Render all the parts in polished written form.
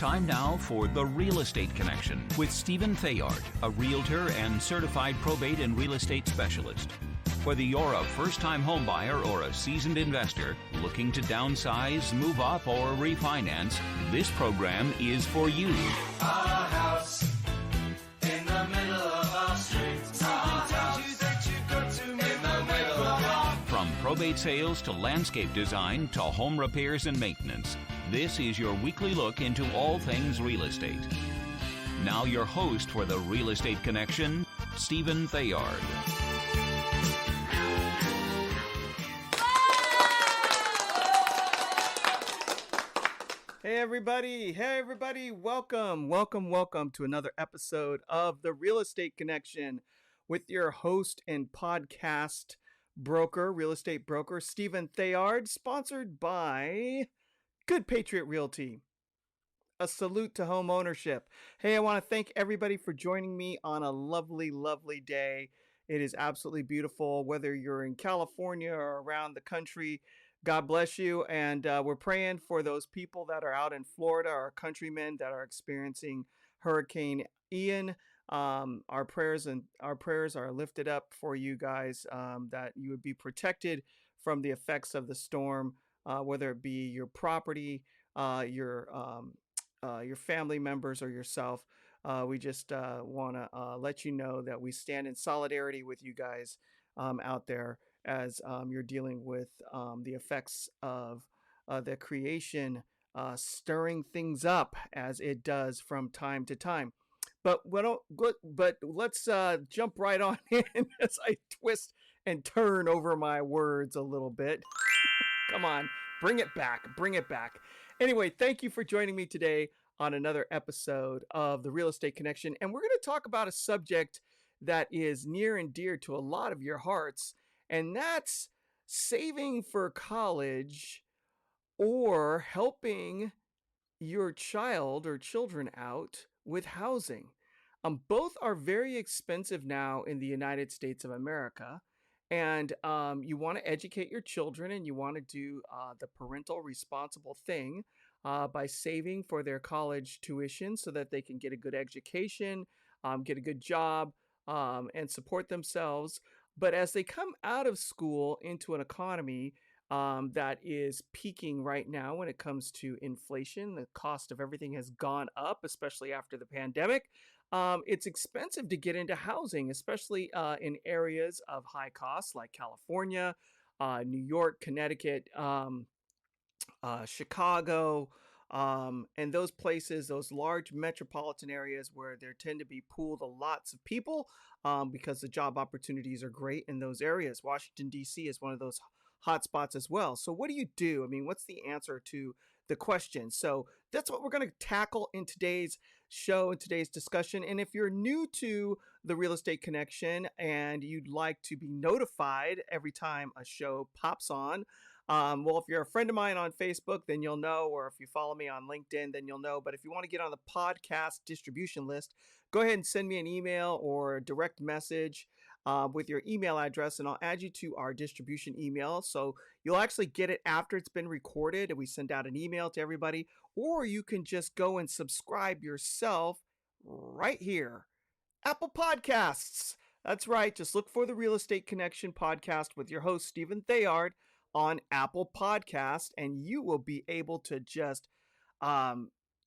Time now for The Real Estate Connection with Stephen Theard, a realtor and certified probate and real estate specialist. Whether you're a first-time homebuyer or a seasoned investor looking to downsize, move up, or refinance, this program is for you. A house in the middle of our street. From probate sales to landscape design to home repairs and maintenance, this is your weekly look into all things real estate. Now your host for The Real Estate Connection, Stephen Theard. Hey everybody, welcome to another episode of The Real Estate Connection with your host and podcast broker, real estate broker, Stephen Theard, sponsored by Good Patriot Realty. A salute to home ownership. Hey, I want to thank everybody for joining me on a lovely day. It is absolutely beautiful, whether you're in California or around the country. God bless you, and we're praying for those people that are out in Florida, our countrymen that are experiencing Hurricane Ian. Our prayers are lifted up for you guys, that you would be protected from the effects of the storm, whether it be your property, your family members, or yourself. We just want to let you know that we stand in solidarity with you guys out there as you're dealing with the effects of the creation stirring things up as it does from time to time. But let's jump right on in as I twist and turn over my words a little bit. Come on, bring it back. Anyway, thank you for joining me today on another episode of The Real Estate Connection. And we're going to talk about a subject that is near and dear to a lot of your hearts, and that's saving for college or helping your child or children out with housing. Both are very expensive now in the United States of America. And you want to educate your children, and you want to do the parental responsible thing by saving for their college tuition so that they can get a good education, get a good job, and support themselves. But as they come out of school into an economy that is peaking right now when it comes to inflation, the cost of everything has gone up, especially after the pandemic. It's expensive to get into housing, especially in areas of high cost like California, New York, Connecticut, Chicago, and those places, those large metropolitan areas where there tend to be pooled lots of people because the job opportunities are great in those areas. Washington, D.C. is one of those hot spots as well. So what do you do? I mean, what's the answer to the question? So that's what we're going to tackle in today's show, in today's discussion. And if you're new to the Real Estate Connection and you'd like to be notified every time a show pops on, well, if you're a friend of mine on Facebook, then you'll know, or if you follow me on LinkedIn, then you'll know. But if you want to get on the podcast distribution list, go ahead and send me an email or a direct message with your email address, and I'll add you to our distribution email. So you'll actually get it after it's been recorded, and we send out an email to everybody. Or you can just go and subscribe yourself right here. Apple Podcasts. That's right. Just look for the Real Estate Connection podcast with your host, Stephen Theard, on Apple Podcast, and you will be able to just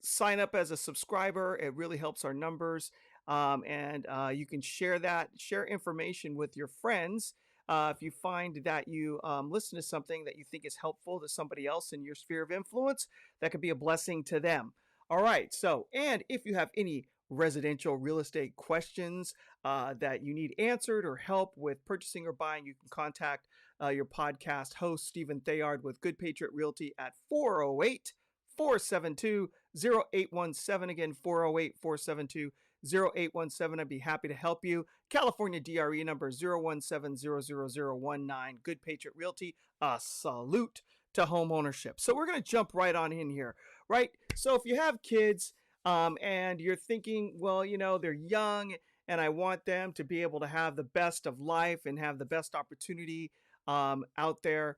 sign up as a subscriber. It really helps our numbers. And you can share information with your friends. If you find that you listen to something that you think is helpful to somebody else in your sphere of influence, that could be a blessing to them. All right. So, and if you have any residential real estate questions that you need answered or help with purchasing or buying, you can contact your podcast host, Stephen Theard, with Good Patriot Realty at 408-472-0817. Again, 408-472-0817. I'd be happy to help you. California DRE number 017000019. Good Patriot Realty. A salute to home ownership. So we're going to jump right on in here, right? So if you have kids and you're thinking, well, you know, they're young and I want them to be able to have the best of life and have the best opportunity out there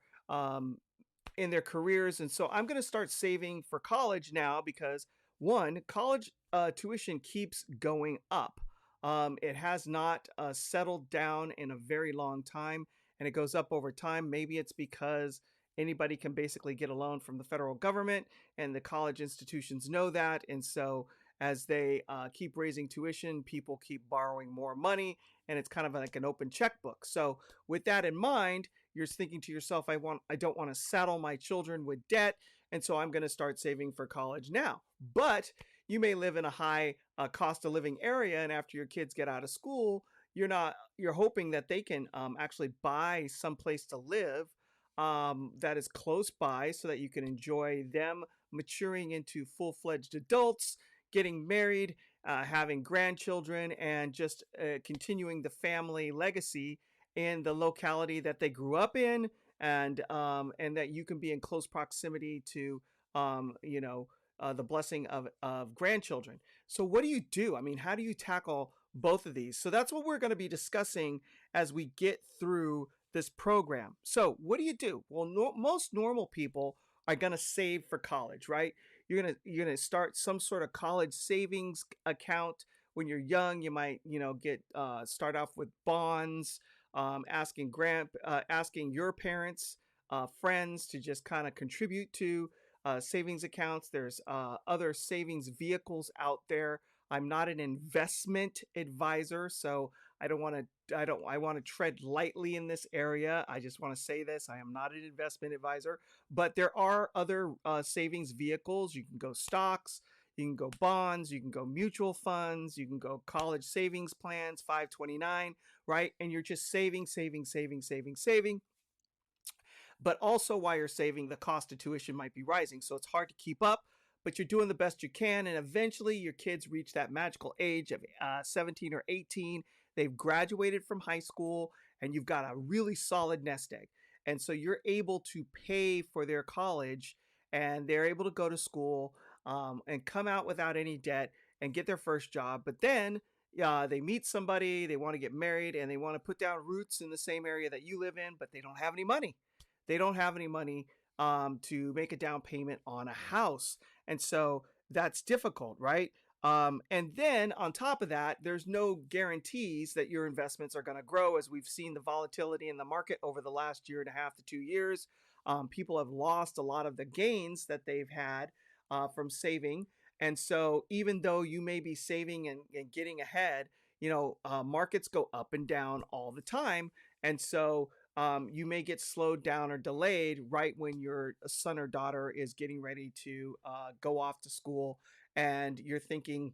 in their careers. And so I'm going to start saving for college now because One, college tuition keeps going up. It has not settled down in a very long time, and it goes up over time. Maybe it's because anybody can basically get a loan from the federal government, and the college institutions know that. And so, as they keep raising tuition, people keep borrowing more money, and it's kind of like an open checkbook. So, with that in mind, you're thinking to yourself, I don't want to saddle my children with debt, and so I'm going to start saving for college now. But you may live in a high cost of living area, and after your kids get out of school, you're hoping that they can actually buy some place to live that is close by, so that you can enjoy them maturing into full-fledged adults, getting married, having grandchildren, and just continuing the family legacy in the locality that they grew up in, and that you can be in close proximity to the blessing of grandchildren. So what do you do? I mean, how do you tackle both of these? So that's what we're going to be discussing as we get through this program. So what do you do? Well, most normal people are going to save for college, right? You're gonna start some sort of college savings account. When you're young, you might get start off with bonds, asking your parents, friends to just kind of contribute to savings accounts. There's other savings vehicles out there. I'm not an investment advisor, so I want to tread lightly in this area. I just want to say this. I am not an investment advisor, but there are other savings vehicles. You can go stocks, you can go bonds, you can go mutual funds, you can go college savings plans, 529, right? And you're just saving. But also while you're saving, the cost of tuition might be rising. So it's hard to keep up, but you're doing the best you can. And eventually your kids reach that magical age of 17 or 18. They've graduated from high school, and you've got a really solid nest egg. And so you're able to pay for their college, and they're able to go to school and come out without any debt and get their first job. But then they meet somebody, they want to get married, and they want to put down roots in the same area that you live in, but they don't have any money. They don't have any money to make a down payment on a house. And so that's difficult, right? And then on top of that, there's no guarantees that your investments are going to grow, as we've seen the volatility in the market over the last year and a half to 2 years. People have lost a lot of the gains that they've had from saving. And so even though you may be saving and getting ahead, markets go up and down all the time. And so you may get slowed down or delayed right when your son or daughter is getting ready to go off to school, and you're thinking,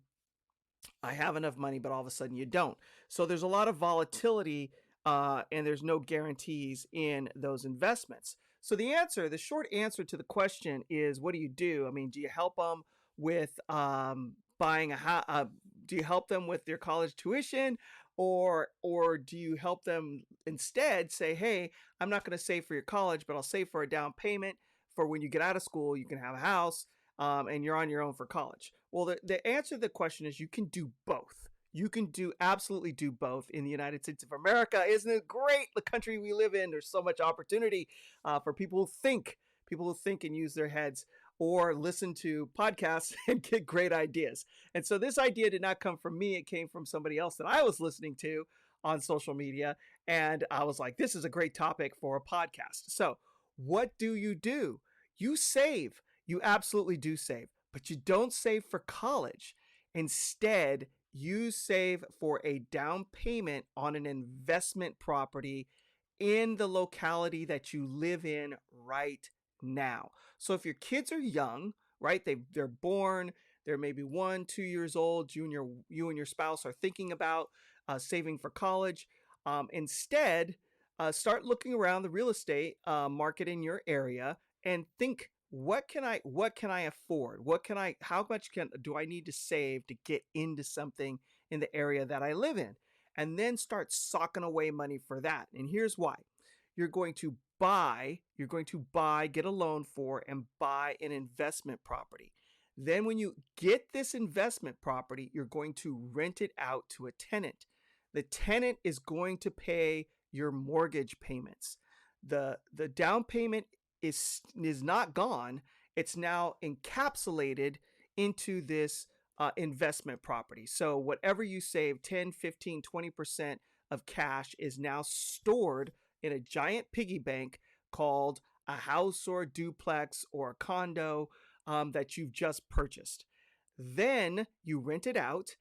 I have enough money, but all of a sudden you don't. So there's a lot of volatility, and there's no guarantees in those investments. So the short answer to the question is, what do you do? I mean, do you help them with buying a house? Do you help them with their college tuition? Or do you help them instead say, hey, I'm not going to save for your college, but I'll save for a down payment for when you get out of school, you can have a house, and you're on your own for college. Well, the answer to the question is you can do both. You can absolutely do both in the United States of America. Isn't it great, the country we live in? There's so much opportunity for people who think and use their heads, or listen to podcasts and get great ideas. And so this idea did not come from me. It came from somebody else that I was listening to on social media. And I was like, this is a great topic for a podcast. So what do? You save. You absolutely do save, but you don't save for college. Instead, you save for a down payment on an investment property in the locality that you live in right now. So if your kids are young, right, they're born, they're maybe 1-2 years old, you and your spouse are thinking about saving for college, instead start looking around the real estate market in your area and think, what can I afford? How much do I need to save to get into something in the area that I live in? And then start socking away money for that. And here's why. You're going to get a loan for and buy an investment property. Then when you get this investment property, you're going to rent it out to a tenant. The tenant is going to pay your mortgage payments. The down payment is not gone. It's now encapsulated into this investment property. So whatever you save, 10, 15, 20% of cash is now stored in a giant piggy bank called a house or a duplex or a condo that you've just purchased. Then you rent it out,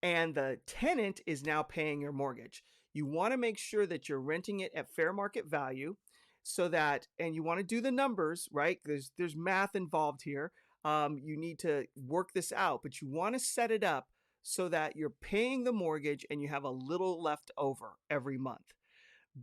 and the tenant is now paying your mortgage. You want to make sure that you're renting it at fair market value, so that, and you want to do the numbers, right? There's math involved here. You need to work this out, but you want to set it up so that you're paying the mortgage and you have a little left over every month,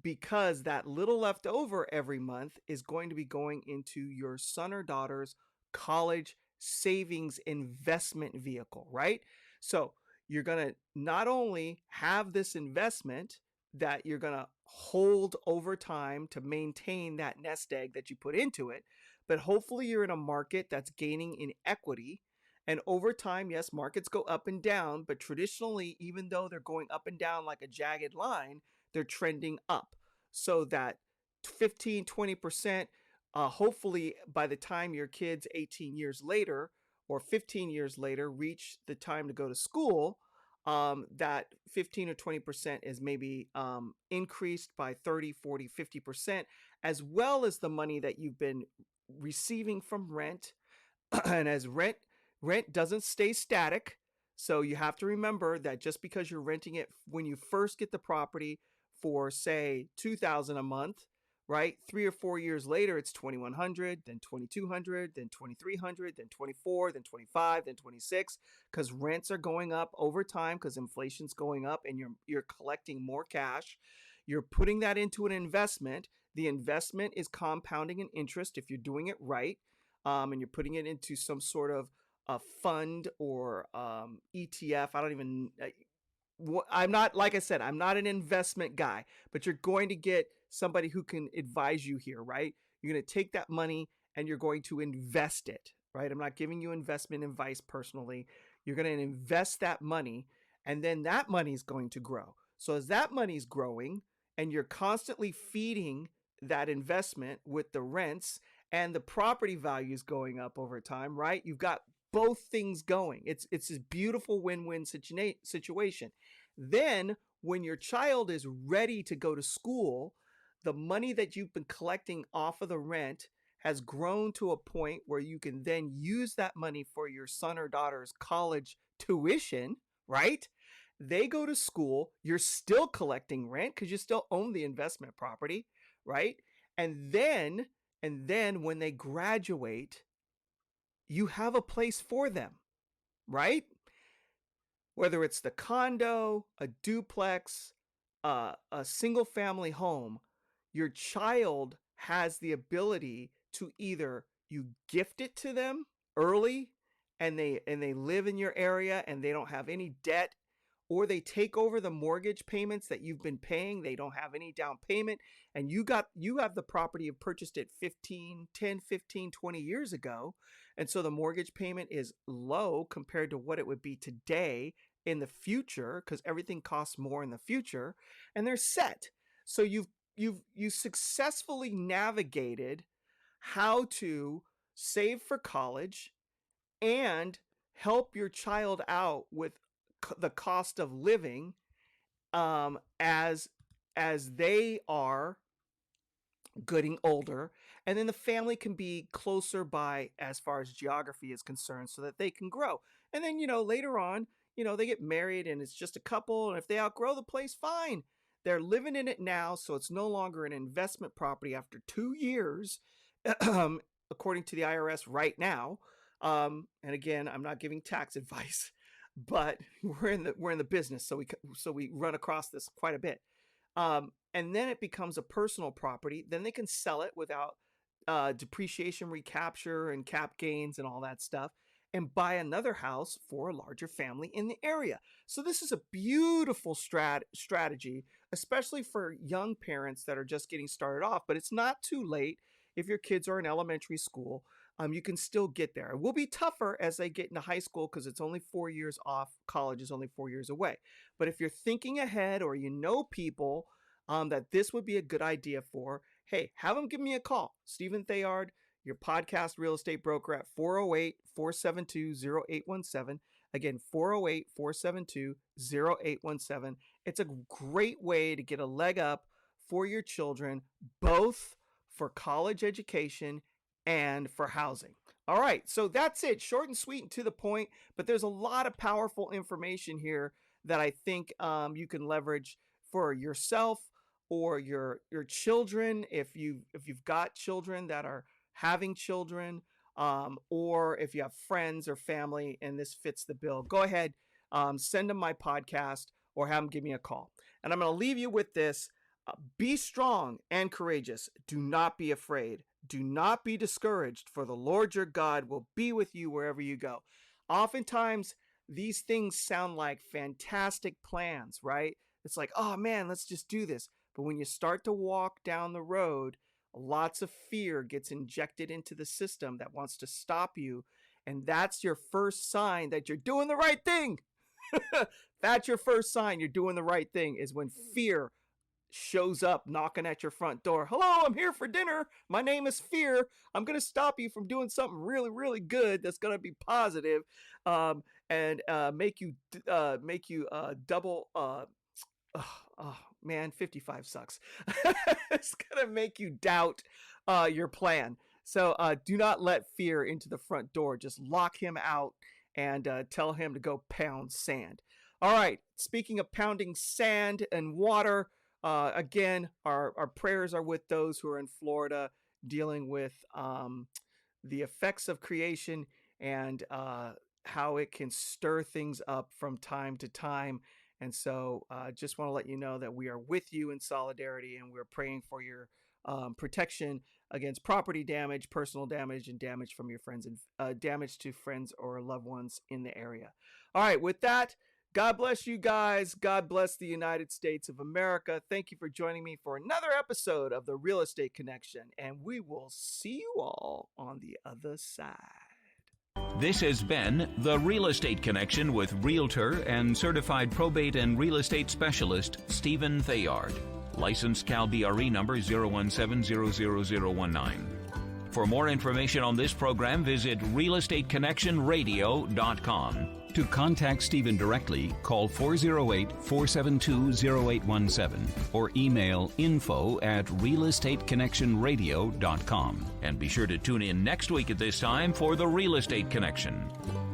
because that little left over every month is going to be going into your son or daughter's college savings investment vehicle, right? So you're going to not only have this investment that you're going to hold over time to maintain that nest egg that you put into it, but hopefully you're in a market that's gaining in equity. And over time, yes, markets go up and down, but traditionally, even though they're going up and down like a jagged line, they're trending up. So that 15, 20%, hopefully by the time your kids 18 years later or 15 years later reach the time to go to school, that 15 or 20% is maybe increased by 30, 40, 50%, as well as the money that you've been receiving from rent. And as rent doesn't stay static, so you have to remember that just because you're renting it when you first get the property for, say, $2,000 a month, right? 3 or 4 years later, it's $2,100, then $2,200, then $2,300, then $2,400, then $2,500, then $2,600, because rents are going up over time because inflation's going up, and you're collecting more cash. You're putting that into an investment. The investment is compounding in interest if you're doing it right, and you're putting it into some sort of a fund or ETF. I don't even. I'm not, like I said, I'm not an investment guy, but you're going to get somebody who can advise you here, right? You're going to take that money and you're going to invest it, right? I'm not giving you investment advice personally. You're going to invest that money, and then that money is going to grow. So as that money's growing and you're constantly feeding that investment with the rents and the property values going up over time, right? You've got both things going. It's a beautiful win-win situation. Then when your child is ready to go to school, the money that you've been collecting off of the rent has grown to a point where you can then use that money for your son or daughter's college tuition, right? They go to school, you're still collecting rent because you still own the investment property, right? And then when they graduate, you have a place for them, right? Whether it's the condo, a duplex, a single family home, your child has the ability to either you gift it to them early and they live in your area and they don't have any debt, or they take over the mortgage payments that you've been paying. They don't have any down payment, and you have the property, you purchased it 10, 15, 20 years ago. And so the mortgage payment is low compared to what it would be today in the future, because everything costs more in the future, and they're set. So you successfully navigated how to save for college and help your child out with the cost of living as they are getting older, and then the family can be closer by as far as geography is concerned so that they can grow. And then later on, they get married and it's just a couple, and if they outgrow the place, fine, they're living in it now, so it's no longer an investment property after 2 years according to the IRS right now. And again, I'm not giving tax advice, but we're in the business, so we run across this quite a bit. And then it becomes a personal property. Then they can sell it without depreciation recapture and cap gains and all that stuff, and buy another house for a larger family in the area. So this is a beautiful strategy, especially for young parents that are just getting started off. But it's not too late if your kids are in elementary school. You can still get there. It will be tougher as they get into high school because it's only 4 years off. College is only 4 years away. But if you're thinking ahead, or people that this would be a good idea for, hey, have them give me a call. Stephen Theard, your podcast real estate broker at 408-472-0817. Again, 408-472-0817. It's a great way to get a leg up for your children, both for college education and for housing. All right, so that's it. Short and sweet and to the point, but there's a lot of powerful information here that I think you can leverage for yourself or your children if you've got children that are having children, or if you have friends or family and this fits the bill. Go ahead, send them my podcast or have them give me a call. And I'm going to leave you with this. Be strong and courageous. Do not be afraid. Do not be discouraged, for the Lord your God will be with you wherever you go. Oftentimes, these things sound like fantastic plans, right? It's like, oh man, let's just do this. But when you start to walk down the road, lots of fear gets injected into the system that wants to stop you. And that's your first sign that you're doing the right thing. That's your first sign you're doing the right thing, is when fear shows up knocking at your front door. Hello, I'm here for dinner. My name is Fear. I'm going to stop you from doing something really, really good that's going to be positive, and make you double. Man, 55 sucks. It's going to make you doubt your plan. So do not let fear into the front door. Just lock him out and tell him to go pound sand. All right. Speaking of pounding sand and water, again, our prayers are with those who are in Florida dealing with the effects of creation and how it can stir things up from time to time. And so just want to let you know that we are with you in solidarity, and we're praying for your protection against property damage, personal damage, and damage from your friends, and damage to friends or loved ones in the area. All right, with that, God bless you guys. God bless the United States of America. Thank you for joining me for another episode of the Real Estate Connection, and we will see you all on the other side. This has been The Real Estate Connection with Realtor and Certified Probate and Real Estate Specialist Stephen Theard. Licensed Cal BRE number 0170019. For more information on this program, visit realestateconnectionradio.com. To contact Stephen directly, call 408-472-0817 or email info@realestateconnectionradio.com. And be sure to tune in next week at this time for The Real Estate Connection.